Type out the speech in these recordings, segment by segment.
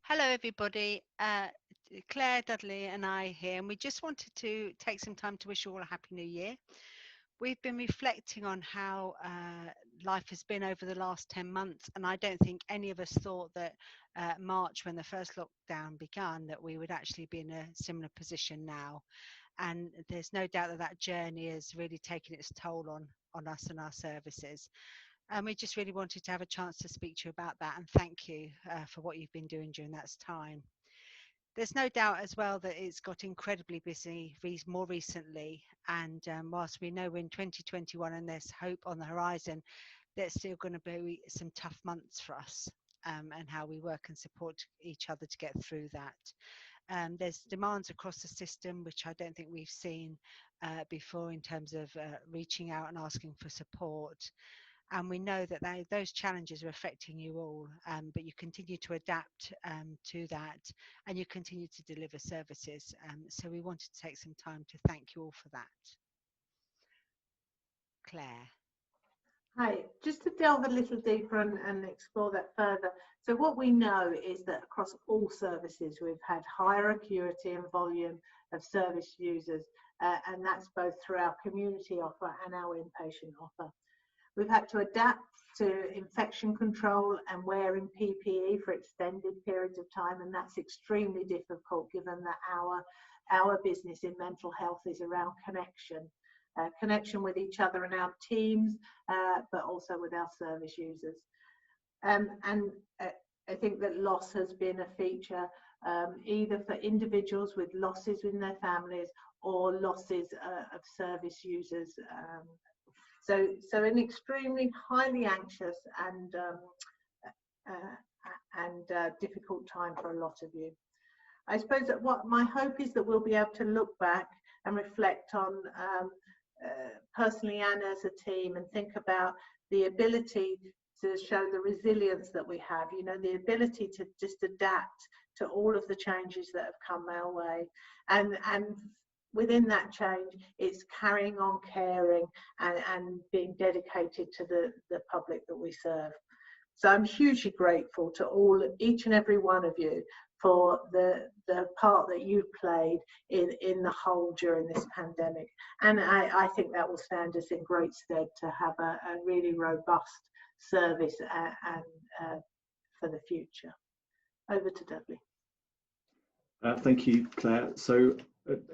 Hello, everybody. Claire, Dudley, and I here, and we just wanted to take some time to wish you all a happy new year. We've been reflecting on how life has been over the last 10 months, and I don't think any of us thought that March, when the first lockdown began, that we would actually be in a similar position now. And there's no doubt that that journey has really taken its toll on us and our services. And we just really wanted to have a chance to speak to you about that and thank you for what you've been doing during that time. There's no doubt as well that it's got incredibly busy more recently. And whilst we know we're in 2021 and there's hope on the horizon, there's still going to be some tough months for us, and how we work and support each other to get through that. There's demands across the system, which I don't think we've seen before in terms of reaching out and asking for support. And we know that those challenges are affecting you all, but you continue to adapt to that, and you continue to deliver services. So we wanted to take some time to thank you all for that. Claire. Hi, just to delve a little deeper and explore that further. So what we know is that across all services, we've had higher acuity and volume of service users, and that's both through our community offer and our inpatient offer. We've had to adapt to infection control and wearing PPE for extended periods of time, and that's extremely difficult given that our business in mental health is around connection with each other and our teams, but also with our service users. And I think that loss has been a feature, either for individuals with losses in their families or losses of service users. So an extremely highly anxious and difficult time for a lot of you. I suppose that what my hope is that we'll be able to look back and reflect on personally and as a team, and think about the ability to show the resilience that we have, the ability to just adapt to all of the changes that have come our way. And within that change, it's carrying on caring and being dedicated to the public that we serve. So I'm hugely grateful to each and every one of you for the part that you've played in the whole during this pandemic. And I think that will stand us in great stead to have a really robust service and for the future. Over to Dudley. Thank you, Claire. So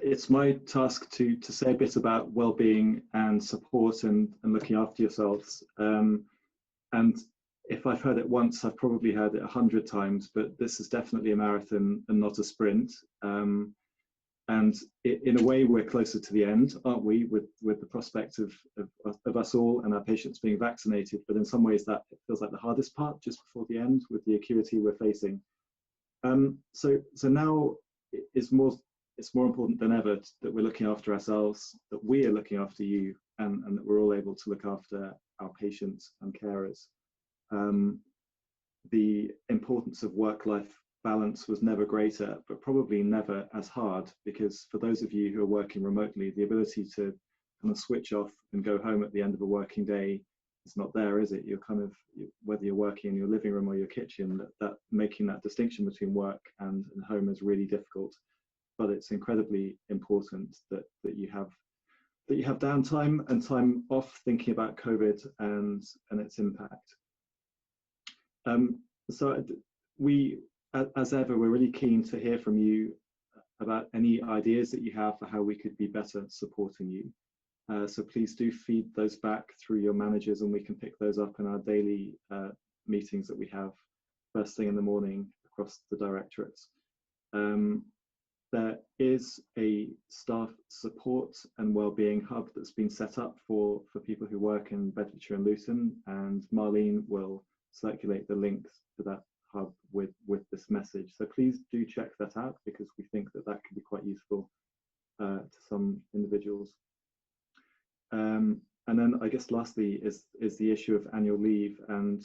it's my task to say a bit about well-being and support and looking after yourselves. And if I've heard it once, I've probably heard it 100 times, but this is definitely a marathon and not a sprint. And in a way, we're closer to the end, aren't we, with the prospect of us all and our patients being vaccinated. But in some ways, that feels like the hardest part, just before the end, with the acuity we're facing. So now it's more important than ever that we're looking after ourselves, that we are looking after you, and that we're all able to look after our patients and carers. The importance of work-life balance was never greater, but probably never as hard, because for those of you who are working remotely, the ability to kind of switch off and go home at the end of a working day is not there, is it? You're whether you're working in your living room or your kitchen, that making that distinction between work and home is really difficult. But it's incredibly important that you have downtime and time off, thinking about COVID and its impact. So we, as ever, we're really keen to hear from you about any ideas that you have for how we could be better supporting you. So please do feed those back through your managers, and we can pick those up in our daily meetings that we have first thing in the morning across the directorates. There is a staff support and wellbeing hub that's been set up for people who work in Bedfordshire and Luton, and Marlene will circulate the links to that hub with this message. So please do check that out, because we think that could be quite useful to some individuals. And then I guess lastly is the issue of annual leave, and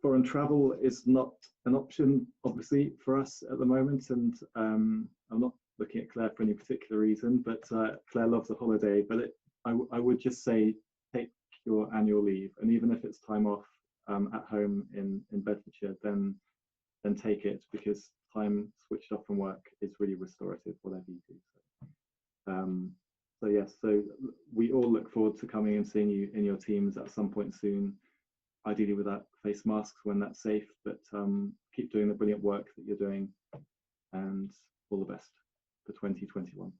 foreign travel is not an option, obviously, for us at the moment. And I'm not looking at Claire for any particular reason, but Claire loves a holiday. But I would just say, take your annual leave, and even if it's time off at home in Bedfordshire, then then take it, because time switched off from work is really restorative, whatever you do. So yes, so we all look forward to coming and seeing you in your teams at some point soon, ideally without face masks when that's safe, but keep doing the brilliant work that you're doing, and all the best for 2021.